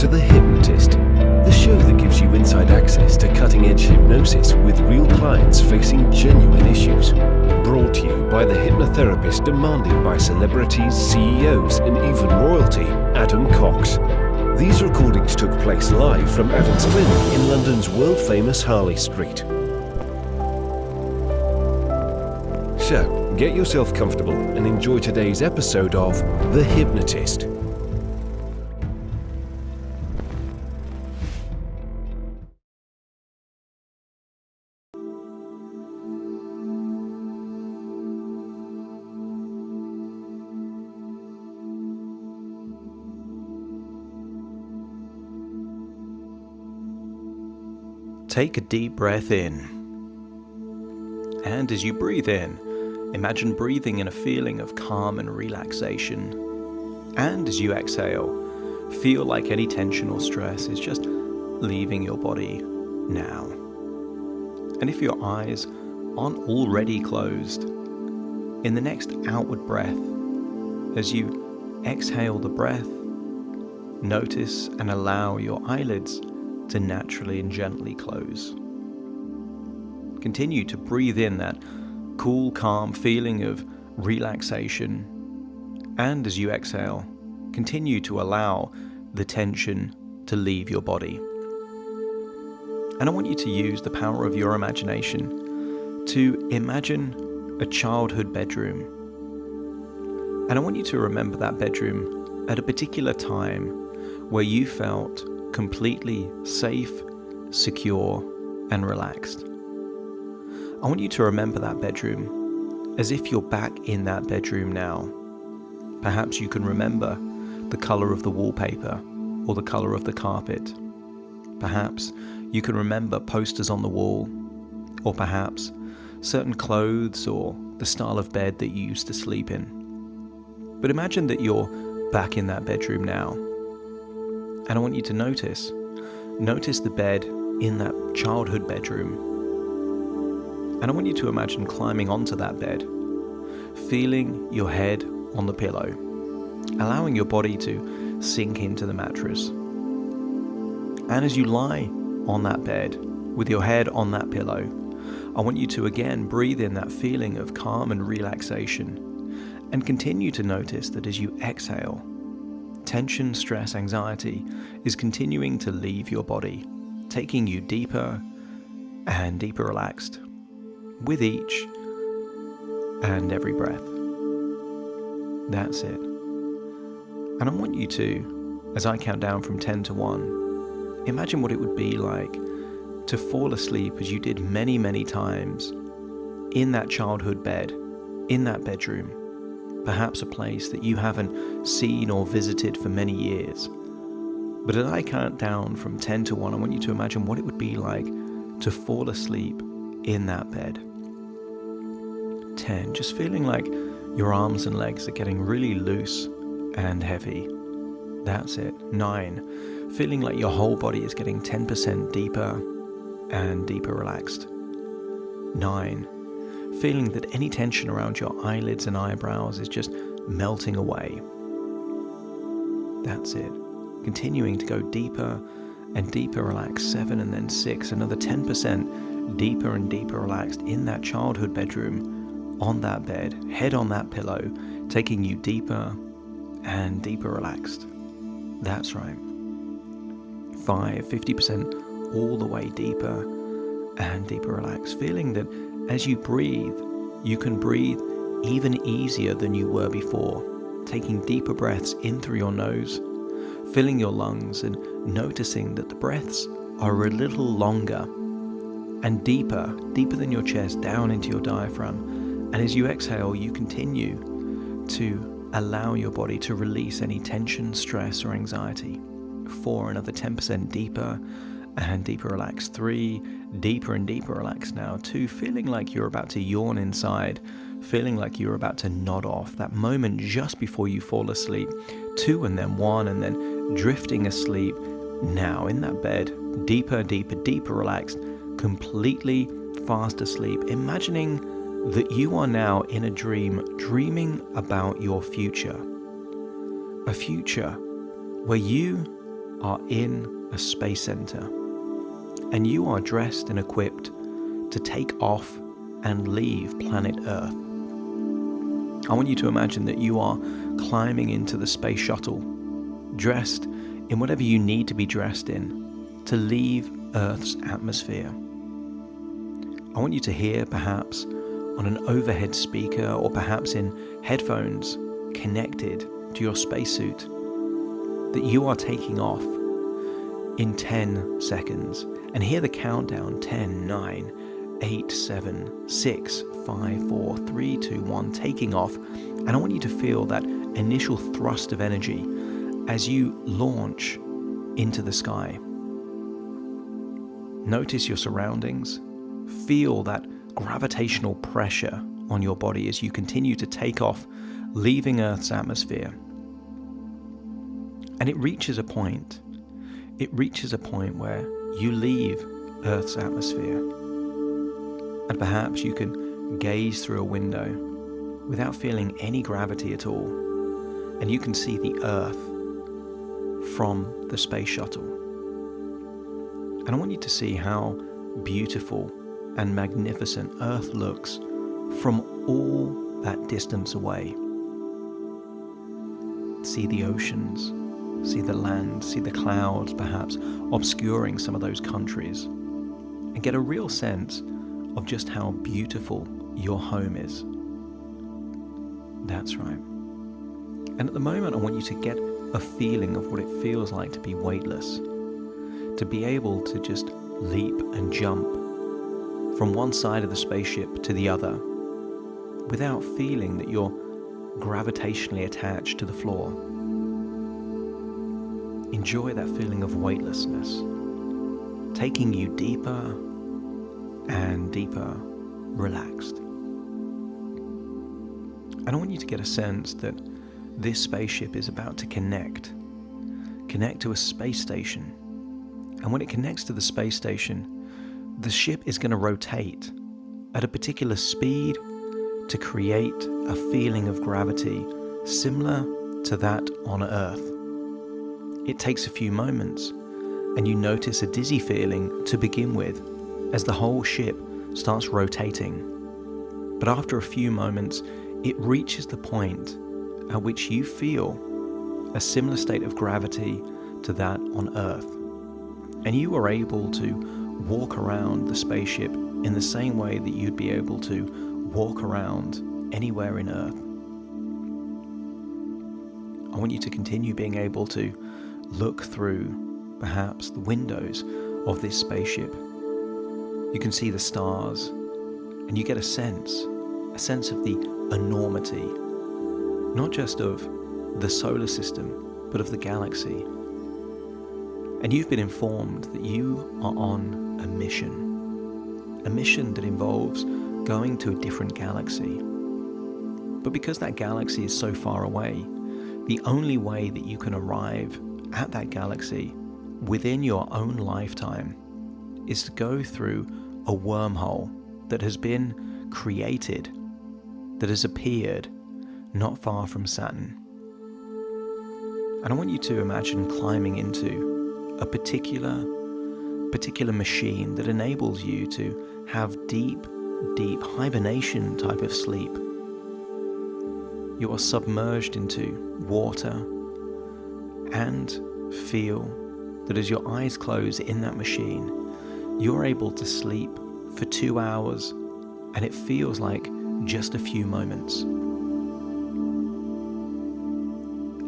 to The Hypnotist, the show that gives you inside access to cutting-edge hypnosis with real clients facing genuine issues. Brought to you by the hypnotherapist demanded by celebrities, CEOs, and even royalty, Adam Cox. These recordings took place live from Adam's clinic in London's world-famous Harley Street. So, get yourself comfortable and enjoy today's episode of The Hypnotist. Take a deep breath in, and as you breathe in, imagine breathing in a feeling of calm and relaxation. And as you exhale, feel like any tension or stress is just leaving your body now. And if your eyes aren't already closed, in the next outward breath, as you exhale the breath, notice and allow your eyelids to naturally and gently close. Continue to breathe in that cool, calm feeling of relaxation, and as you exhale, continue to allow the tension to leave your body. And I want you to use the power of your imagination to imagine a childhood bedroom. And I want you to remember that bedroom at a particular time where you felt completely safe, secure, and relaxed. I want you to remember that bedroom as if you're back in that bedroom now. Perhaps you can remember the color of the wallpaper or the color of the carpet. Perhaps you can remember posters on the wall, or perhaps certain clothes or the style of bed that you used to sleep in. But imagine that you're back in that bedroom now. And I want you to notice the bed in that childhood bedroom. And I want you to imagine climbing onto that bed, feeling your head on the pillow, allowing your body to sink into the mattress. And as you lie on that bed, with your head on that pillow, I want you to again breathe in that feeling of calm and relaxation, and continue to notice that as you exhale, tension, stress, anxiety is continuing to leave your body, taking you deeper and deeper relaxed with each and every breath. That's it. And I want you to, as I count down from 10 to 1, imagine what it would be like to fall asleep as you did many, many times in that childhood bed, in that bedroom. Perhaps a place that you haven't seen or visited for many years. But as I count down from 10 to 1, I want you to imagine what it would be like to fall asleep in that bed. 10, just feeling like your arms and legs are getting really loose and heavy. That's it. 9, feeling like your whole body is getting 10% deeper and deeper relaxed. 9, feeling that any tension around your eyelids and eyebrows is just melting away. That's it. Continuing to go deeper and deeper relaxed. 7 and then 6, another 10% deeper and deeper relaxed in that childhood bedroom, on that bed, head on that pillow, taking you deeper and deeper relaxed. That's right. 5, 50% all the way deeper and deeper relaxed. Feeling that as you breathe, you can breathe even easier than you were before, taking deeper breaths in through your nose, filling your lungs and noticing that the breaths are a little longer and deeper than your chest, down into your diaphragm. And as you exhale, you continue to allow your body to release any tension, stress, or anxiety. 4, another 10% deeper and deeper relaxed. 3, deeper and deeper relaxed now. 2, feeling like you're about to yawn inside, feeling like you're about to nod off, that moment just before you fall asleep. 2 and then 1, and then drifting asleep now in that bed, deeper, deeper, deeper relaxed, completely fast asleep, imagining that you are now in a dream, dreaming about your future. A future where you are in a space center, and you are dressed and equipped to take off and leave planet Earth. I want you to imagine that you are climbing into the space shuttle, dressed in whatever you need to be dressed in to leave Earth's atmosphere. I want you to hear, perhaps on an overhead speaker or perhaps in headphones connected to your spacesuit, that you are taking off in 10 seconds, and hear the countdown: 10, 9, 8, 7, 6, 5, 4, 3, 2, 1, taking off. And I want you to feel that initial thrust of energy as you launch into the sky. Notice your surroundings. Feel that gravitational pressure on your body as you continue to take off, leaving Earth's atmosphere. And it reaches a point where you leave Earth's atmosphere. And perhaps you can gaze through a window without feeling any gravity at all, and you can see the Earth from the space shuttle. And I want you to see how beautiful and magnificent Earth looks from all that distance away. See the oceans, see the land, see the clouds perhaps obscuring some of those countries, and get a real sense of just how beautiful your home is. That's right. And at the moment, I want you to get a feeling of what it feels like to be weightless, to be able to just leap and jump from one side of the spaceship to the other without feeling that you're gravitationally attached to the floor. Enjoy that feeling of weightlessness, taking you deeper and deeper, relaxed. And I want you to get a sense that this spaceship is about to connect to a space station. And when it connects to the space station, the ship is going to rotate at a particular speed to create a feeling of gravity similar to that on Earth. It takes a few moments, and you notice a dizzy feeling to begin with as the whole ship starts rotating. But after a few moments, it reaches the point at which you feel a similar state of gravity to that on Earth. And you are able to walk around the spaceship in the same way that you'd be able to walk around anywhere in Earth. I want you to continue being able to look through perhaps the windows of this spaceship. You can see the stars, and you get a sense of the enormity, not just of the solar system, but of the galaxy. And you've been informed that you are on a mission that involves going to a different galaxy. But because that galaxy is so far away, the only way that you can arrive at that galaxy within your own lifetime is to go through a wormhole that has been created, that has appeared not far from Saturn. And I want you to imagine climbing into a particular machine that enables you to have deep hibernation type of sleep. You are submerged into water and feel that as your eyes close in that machine, you're able to sleep for 2 hours, and it feels like just a few moments.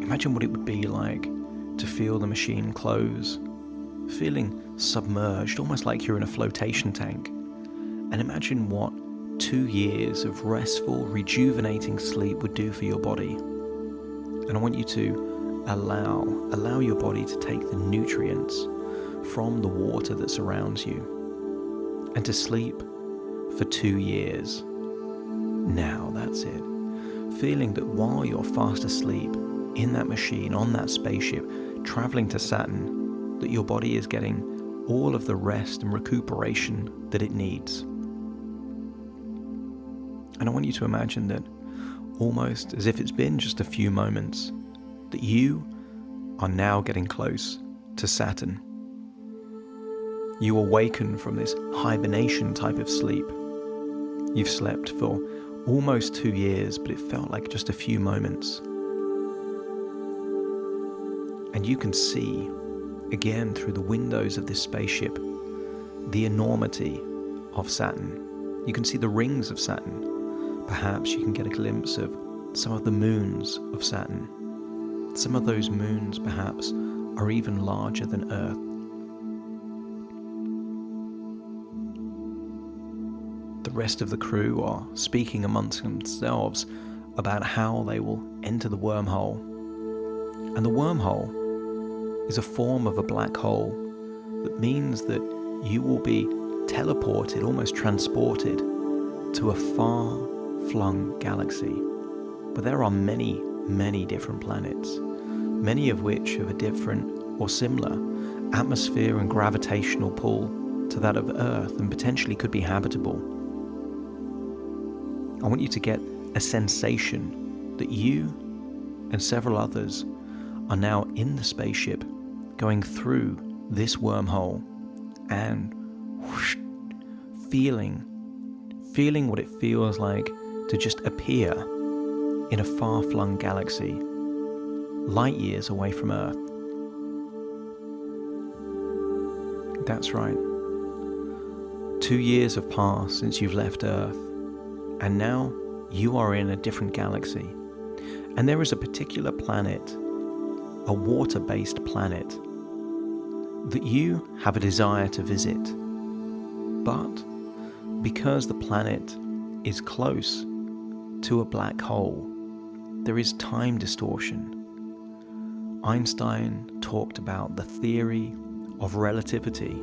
Imagine what it would be like to feel the machine close, feeling submerged, almost like you're in a flotation tank. And imagine what 2 years of restful, rejuvenating sleep would do for your body. And I want you to allow your body to take the nutrients from the water that surrounds you and to sleep for 2 years. Now, that's it. Feeling that while you're fast asleep in that machine, on that spaceship, traveling to Saturn, that your body is getting all of the rest and recuperation that it needs. And I want you to imagine that, almost as if it's been just a few moments, that you are now getting close to Saturn. You awaken from this hibernation type of sleep. You've slept for almost 2 years, but it felt like just a few moments. And you can see, again through the windows of this spaceship, the enormity of Saturn. You can see the rings of Saturn. Perhaps you can get a glimpse of some of the moons of Saturn. Some of those moons, perhaps, are even larger than Earth. The rest of the crew are speaking amongst themselves about how they will enter the wormhole. And the wormhole is a form of a black hole that means that you will be teleported, almost transported, to a far-flung galaxy. But there are many, many different planets, many of which have a different or similar atmosphere and gravitational pull to that of Earth and potentially could be habitable. I want you to get a sensation that you and several others are now in the spaceship going through this wormhole and whoosh, feeling what it feels like to just appear in a far-flung galaxy, light years away from Earth. That's right. 2 years have passed since you've left Earth, and now you are in a different galaxy. And there is a particular planet, a water-based planet, that you have a desire to visit. But because the planet is close to a black hole, there is time distortion. Einstein talked about the theory of relativity,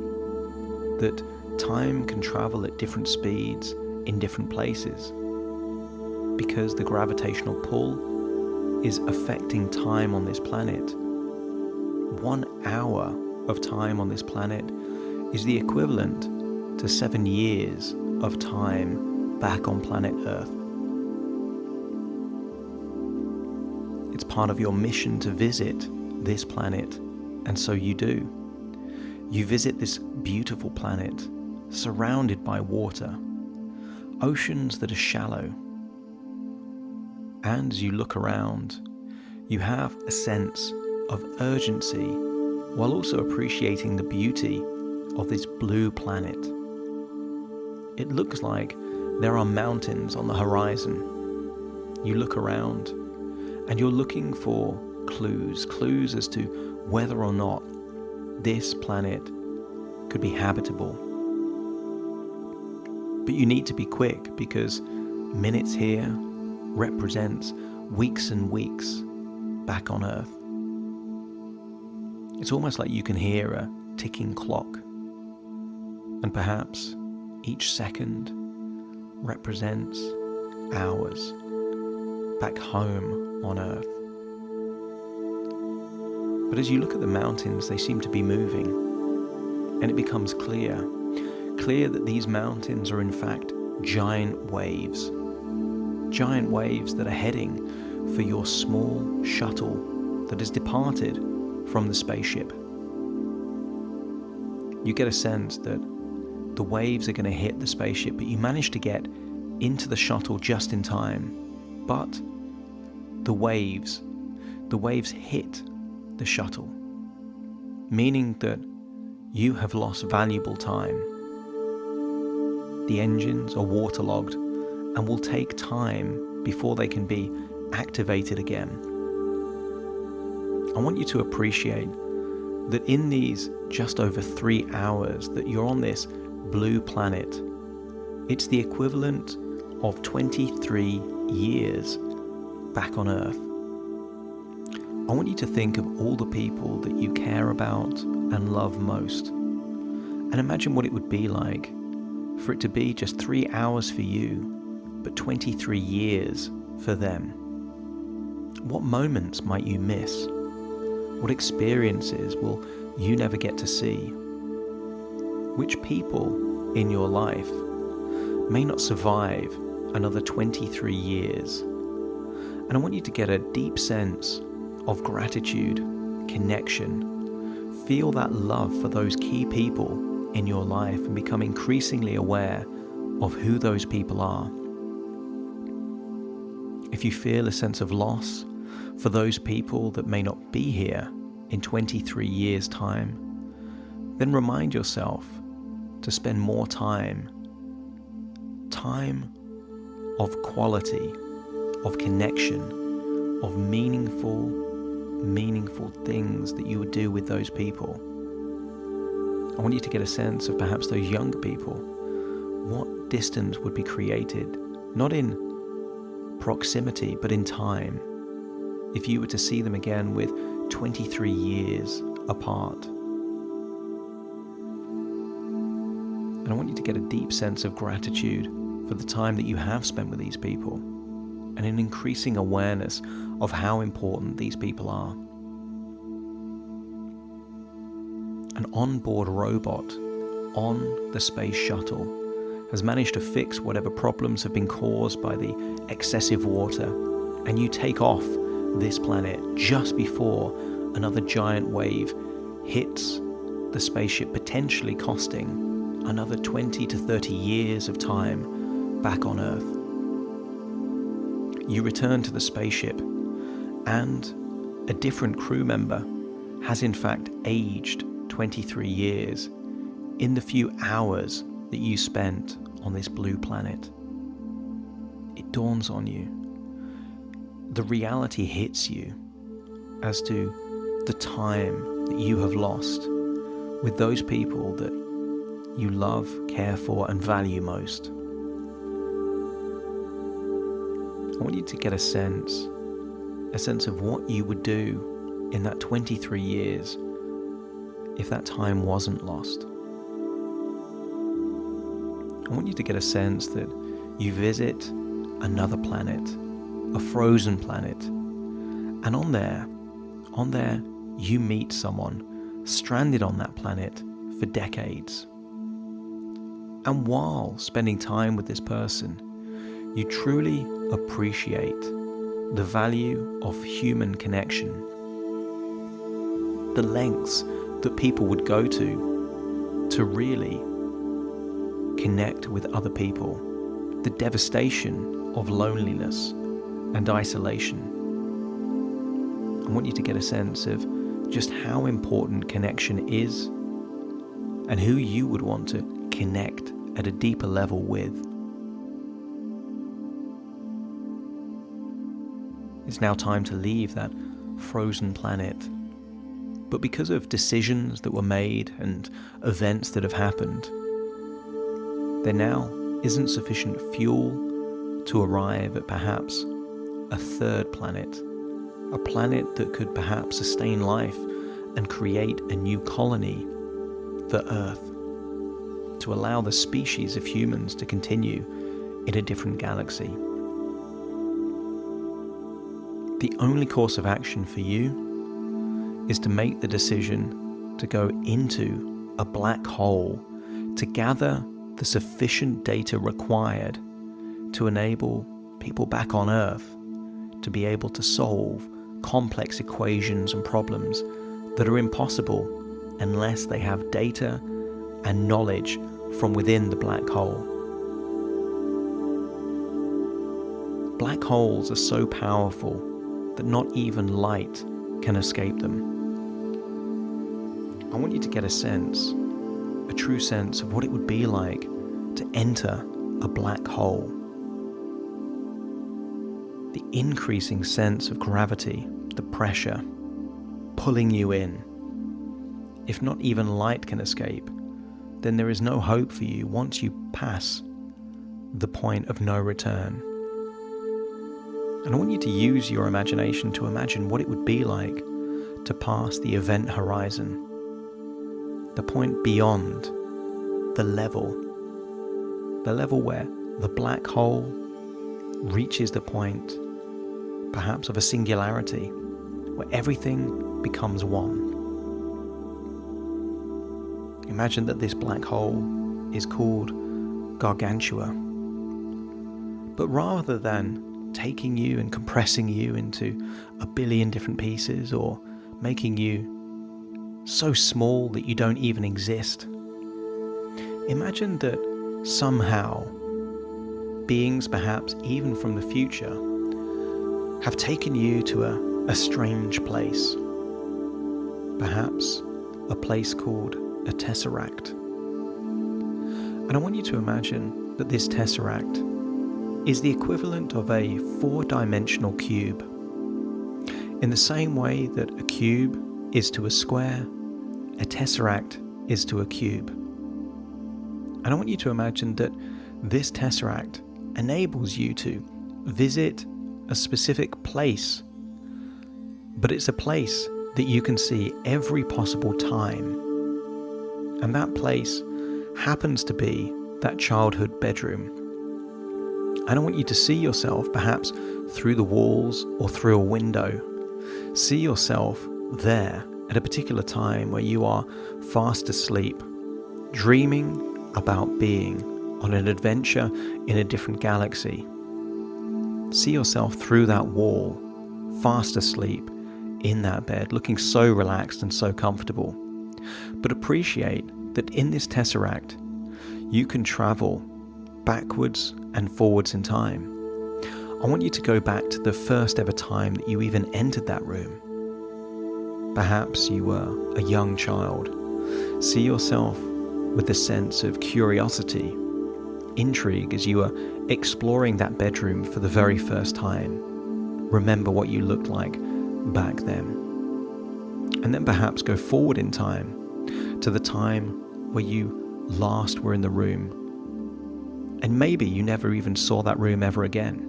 that time can travel at different speeds in different places because the gravitational pull is affecting time on this planet. 1 hour of time on this planet is the equivalent to 7 years of time back on planet Earth. It's part of your mission to visit this planet, and so you do. You visit this beautiful planet surrounded by water, oceans that are shallow. And as you look around, you have a sense of urgency while also appreciating the beauty of this blue planet. It looks like there are mountains on the horizon. You look around and you're looking for clues as to whether or not this planet could be habitable. But you need to be quick because minutes here represents weeks and weeks back on Earth. It's almost like you can hear a ticking clock, and perhaps each second represents hours back home on Earth. But as you look at the mountains, they seem to be moving, and it becomes clear that these mountains are in fact giant waves that are heading for your small shuttle that has departed from the spaceship. You get a sense that the waves are going to hit the spaceship, but you manage to get into the shuttle just in time. But the waves hit the shuttle, meaning that you have lost valuable time. The engines are waterlogged and will take time before they can be activated again. I want you to appreciate that in these just over 3 hours that you're on this blue planet, it's the equivalent of 23 years back on Earth. I want you to think of all the people that you care about and love most, and imagine what it would be like for it to be just 3 hours for you, but 23 years for them. What moments might you miss? What experiences will you never get to see? Which people in your life may not survive another 23 years? And I want you to get a deep sense of gratitude, connection, feel that love for those key people in your life and become increasingly aware of who those people are. If you feel a sense of loss for those people that may not be here in 23 years' time, then remind yourself to spend more time of quality, of connection, of meaningful things that you would do with those people. I want you to get a sense of perhaps those younger people. What distance would be created, not in proximity, but in time, if you were to see them again with 23 years apart. And I want you to get a deep sense of gratitude for the time that you have spent with these people, and an increasing awareness of how important these people are. An onboard robot on the space shuttle has managed to fix whatever problems have been caused by the excessive water, and you take off this planet just before another giant wave hits the spaceship, potentially costing another 20 to 30 years of time back on Earth. You return to the spaceship, and a different crew member has in fact aged 23 years in the few hours that you spent on this blue planet. It dawns on you. The reality hits you as to the time that you have lost with those people that you love, care for, and value most. I want you to get a sense of what you would do in that 23 years if that time wasn't lost. I want you to get a sense that you visit another planet, a frozen planet, and on there you meet someone stranded on that planet for decades. And while spending time with this person, you truly appreciate the value of human connection, the lengths that people would go to really connect with other people, the devastation of loneliness and isolation. I want you to get a sense of just how important connection is and who you would want to connect at a deeper level with. It's now time to leave that frozen planet. But because of decisions that were made and events that have happened, there now isn't sufficient fuel to arrive at perhaps a third planet, a planet that could perhaps sustain life and create a new colony for Earth, to allow the species of humans to continue in a different galaxy. The only course of action for you is to make the decision to go into a black hole to gather the sufficient data required to enable people back on Earth to be able to solve complex equations and problems that are impossible unless they have data and knowledge from within the black hole. Black holes are so powerful that not even light can escape them. I want you to get a true sense of what it would be like to enter a black hole. The increasing sense of gravity, the pressure, pulling you in. If not even light can escape, then there is no hope for you once you pass the point of no return. And I want you to use your imagination to imagine what it would be like to pass the event horizon, the point beyond the level where the black hole reaches the point, perhaps of a singularity, where everything becomes one. Imagine that this black hole is called Gargantua. But rather than taking you and compressing you into a billion different pieces, or making you so small that you don't even exist. Imagine that somehow beings, perhaps even from the future, have taken you to a strange place. Perhaps a place called a Tesseract. And I want you to imagine that this Tesseract is the equivalent of a 4-dimensional cube. In the same way that a cube is to a square, a Tesseract is to a cube. And I want you to imagine that this Tesseract enables you to visit a specific place, but it's a place that you can see every possible time. And that place happens to be that childhood bedroom. And I want you to see yourself perhaps through the walls or through a window. See yourself there at a particular time where you are fast asleep, dreaming about being on an adventure in a different galaxy. See yourself through that wall, fast asleep in that bed, looking so relaxed and so comfortable. But appreciate that in this Tesseract, you can travel backwards and forwards in time. I want you to go back to the first ever time that you even entered that room. Perhaps you were a young child. See yourself with a sense of curiosity, intrigue as you were exploring that bedroom for the very first time. Remember what you looked like back then. And then perhaps go forward in time to the time where you last were in the room. And maybe you never even saw that room ever again.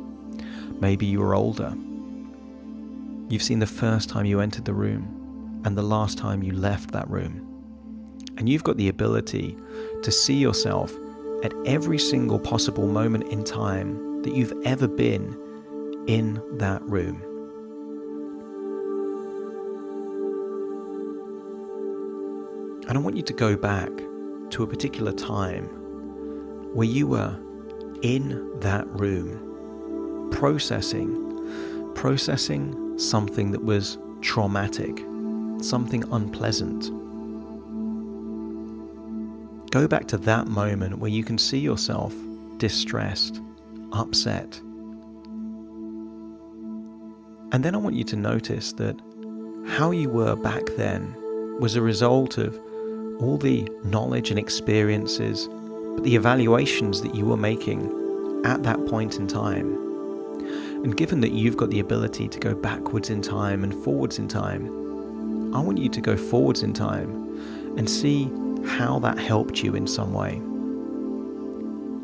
Maybe you were older. You've seen the first time you entered the room and the last time you left that room. And you've got the ability to see yourself at every single possible moment in time that you've ever been in that room. And I want you to go back to a particular time where you were in that room, processing something that was traumatic, something unpleasant. Go back to that moment where you can see yourself distressed, upset. And then I want you to notice that how you were back then was a result of all the knowledge and experiences, but the evaluations that you were making at that point in time. And given that you've got the ability to go backwards in time and forwards in time, I want you to go forwards in time and see how that helped you in some way.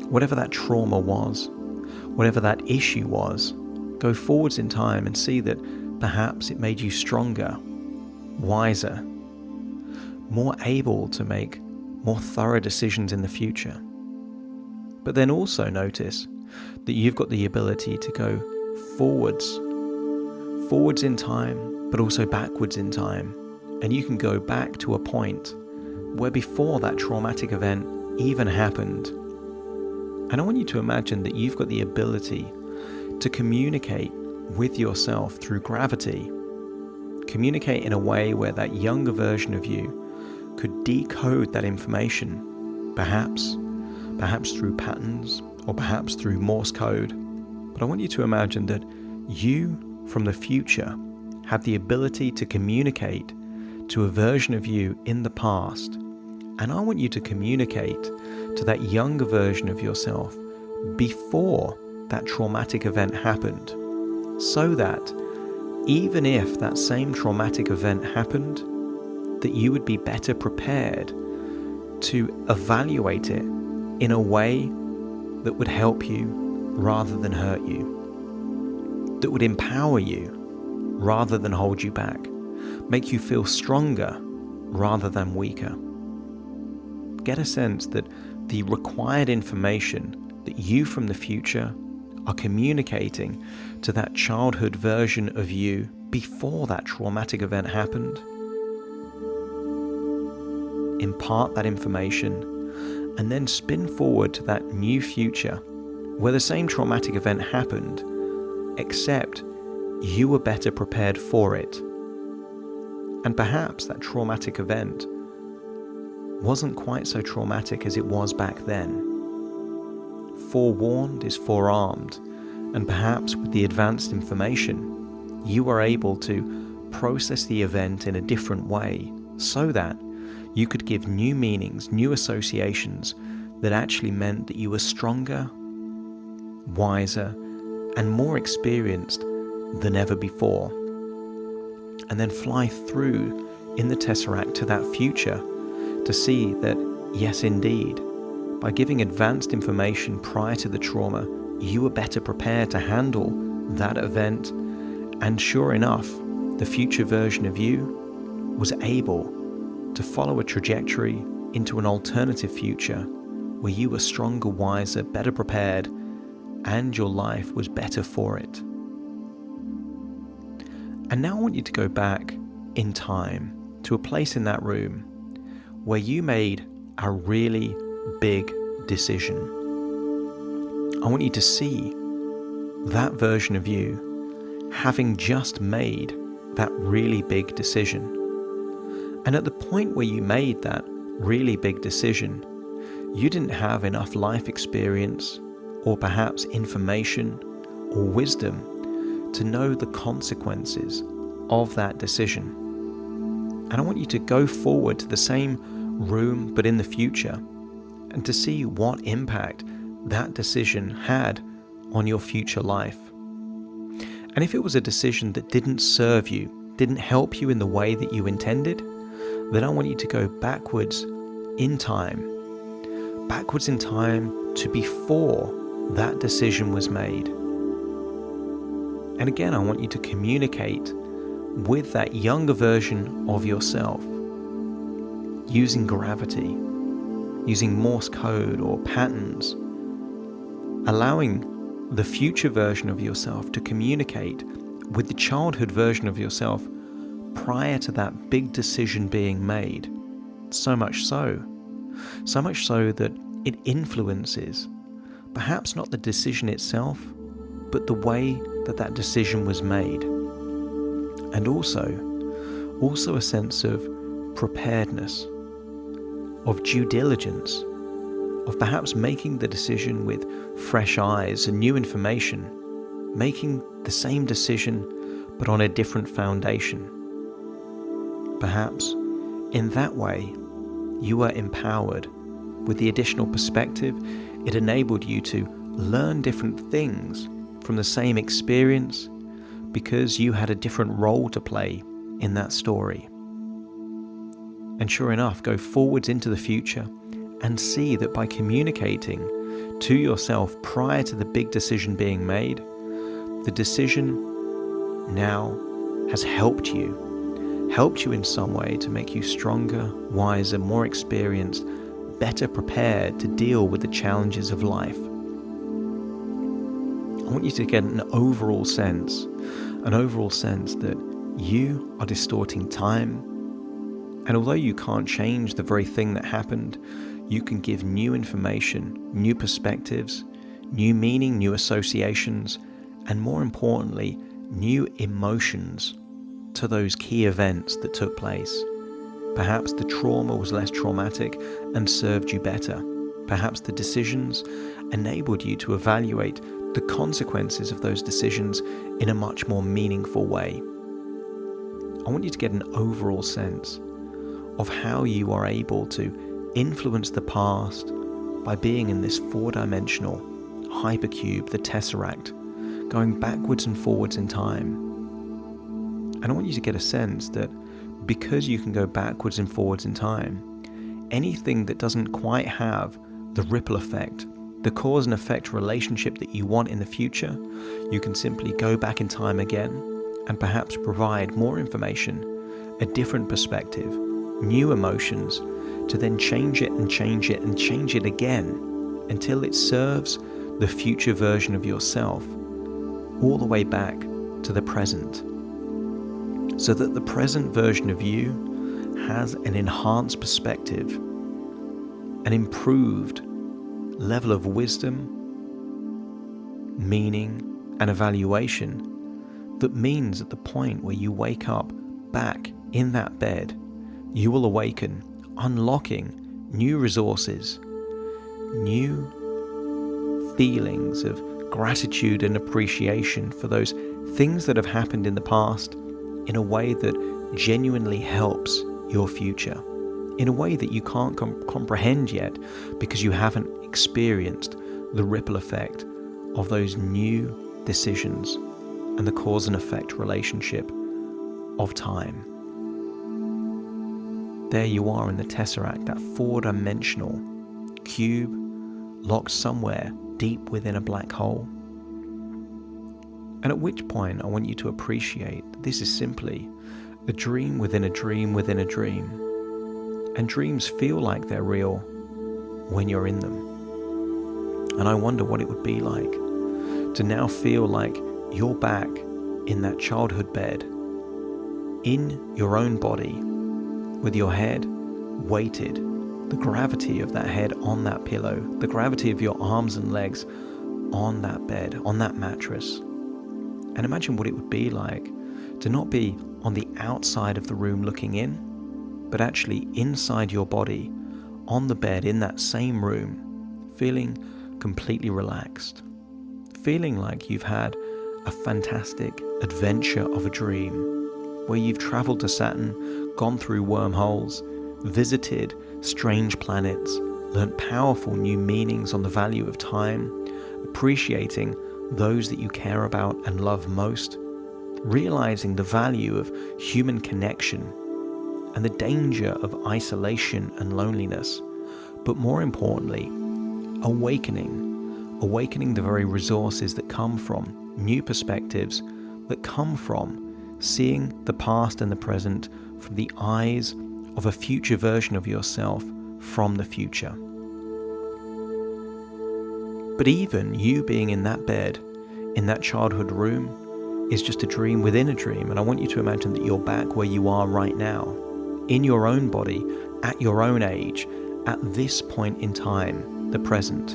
Whatever that trauma was, whatever that issue was, go forwards in time and see that perhaps it made you stronger, wiser, more able to make more thorough decisions in the future. But then also notice that you've got the ability to go forwards in time, but also backwards in time. And you can go back to a point where before that traumatic event even happened. And I want you to imagine that you've got the ability to communicate with yourself through gravity. Communicate in a way where that younger version of you could decode that information, perhaps through patterns or perhaps through Morse code. But I want you to imagine that you from the future have the ability to communicate to a version of you in the past. And I want you to communicate to that younger version of yourself before that traumatic event happened, so that even if that same traumatic event happened, that you would be better prepared to evaluate it in a way that would help you rather than hurt you, that would empower you rather than hold you back, make you feel stronger rather than weaker. Get a sense that the required information that you from the future are communicating to that childhood version of you before that traumatic event happened. Impart that information and then spin forward to that new future where the same traumatic event happened, except you were better prepared for it. And perhaps that traumatic event wasn't quite so traumatic as it was back then. Forewarned is forearmed, and perhaps with the advanced information, you were able to process the event in a different way so that you could give new meanings, new associations that actually meant that you were stronger, wiser, and more experienced than ever before. And then fly through in the Tesseract to that future to see that, yes indeed, by giving advanced information prior to the trauma, you were better prepared to handle that event. And sure enough, the future version of you was able to follow a trajectory into an alternative future where you were stronger, wiser, better prepared, and your life was better for it. And now I want you to go back in time to a place in that room where you made a really big decision. I want you to see that version of you having just made that really big decision. And at the point where you made that really big decision, you didn't have enough life experience or perhaps information or wisdom to know the consequences of that decision. And I want you to go forward to the same room but in the future and to see what impact that decision had on your future life. And if it was a decision that didn't serve you, didn't help you in the way that you intended, then I want you to go backwards in time to before that decision was made. And again, I want you to communicate with that younger version of yourself using gravity, using Morse code or patterns, allowing the future version of yourself to communicate with the childhood version of yourself prior to that big decision being made. So much so that it influences perhaps not the decision itself, but the way that that decision was made. And also a sense of preparedness, of due diligence, of perhaps making the decision with fresh eyes and new information, making the same decision but on a different foundation. Perhaps in that way you were empowered with the additional perspective. It enabled you to learn different things from the same experience because you had a different role to play in that story. And sure enough, go forwards into the future and see that by communicating to yourself prior to the big decision being made, the decision now has helped you in some way to make you stronger, wiser, more experienced, better prepared to deal with the challenges of life. I want you to get an overall sense that you are distorting time. And although you can't change the very thing that happened, you can give new information, new perspectives, new meaning, new associations, and more importantly, new emotions to those key events that took place. Perhaps the trauma was less traumatic and served you better. Perhaps the decisions enabled you to evaluate the consequences of those decisions in a much more meaningful way. I want you to get an overall sense of how you are able to influence the past by being in this four-dimensional hypercube, the Tesseract, going backwards and forwards in time. And I want you to get a sense that because you can go backwards and forwards in time, anything that doesn't quite have the ripple effect, the cause and effect relationship that you want in the future, you can simply go back in time again and perhaps provide more information, a different perspective, new emotions, to then change it and change it and change it again until it serves the future version of yourself all the way back to the present. So that the present version of you has an enhanced perspective, an improved level of wisdom, meaning, and evaluation that means at the point where you wake up back in that bed, you will awaken, unlocking new resources, new feelings of gratitude and appreciation for those things that have happened in the past in a way that genuinely helps your future, in a way that you can't comprehend yet because you haven't experienced the ripple effect of those new decisions and the cause and effect relationship of time. There you are in the Tesseract, that four-dimensional cube locked somewhere deep within a black hole. And at which point I want you to appreciate that this is simply a dream within a dream within a dream. And dreams feel like they're real when you're in them. And I wonder what it would be like to now feel like you're back in that childhood bed, in your own body, with your head weighted, the gravity of that head on that pillow, the gravity of your arms and legs on that bed, on that mattress. And imagine what it would be like to not be on the outside of the room looking in, but actually inside your body, on the bed in that same room, feeling completely relaxed, feeling like you've had a fantastic adventure of a dream, where you've traveled to Saturn, gone through wormholes, visited strange planets, learnt powerful new meanings on the value of time, appreciating those that you care about and love most, realizing the value of human connection and the danger of isolation and loneliness, but more importantly, awakening the very resources that come from new perspectives, that come from seeing the past and the present from the eyes of a future version of yourself from the future. But even you being in that bed, in that childhood room, is just a dream within a dream. And I want you to imagine that you're back where you are right now, in your own body, at your own age, at this point in time, the present.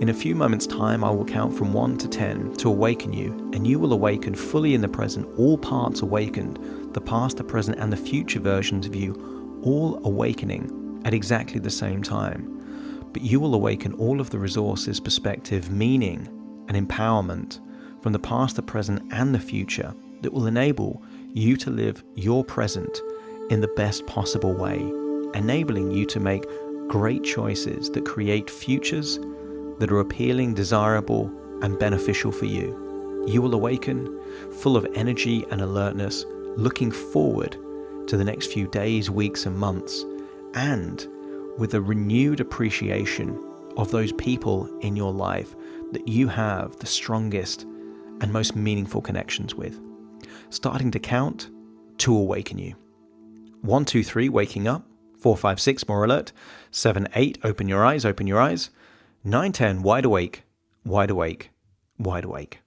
In a few moments' time, I will count from 1 to 10 to awaken you, and you will awaken fully in the present, all parts awakened, the past, the present, and the future versions of you, all awakening at exactly the same time. But you will awaken all of the resources, perspective, meaning, and empowerment from the past, the present, and the future that will enable you to live your present in the best possible way, enabling you to make great choices that create futures that are appealing, desirable, and beneficial for you. You will awaken full of energy and alertness, looking forward to the next few days, weeks, and months, and with a renewed appreciation of those people in your life that you have the strongest and most meaningful connections with. Starting to count to awaken you. 1, 2, 3, waking up. 4, 5, 6, more alert. 7, 8, open your eyes, open your eyes. 9, 10, wide awake, wide awake, wide awake.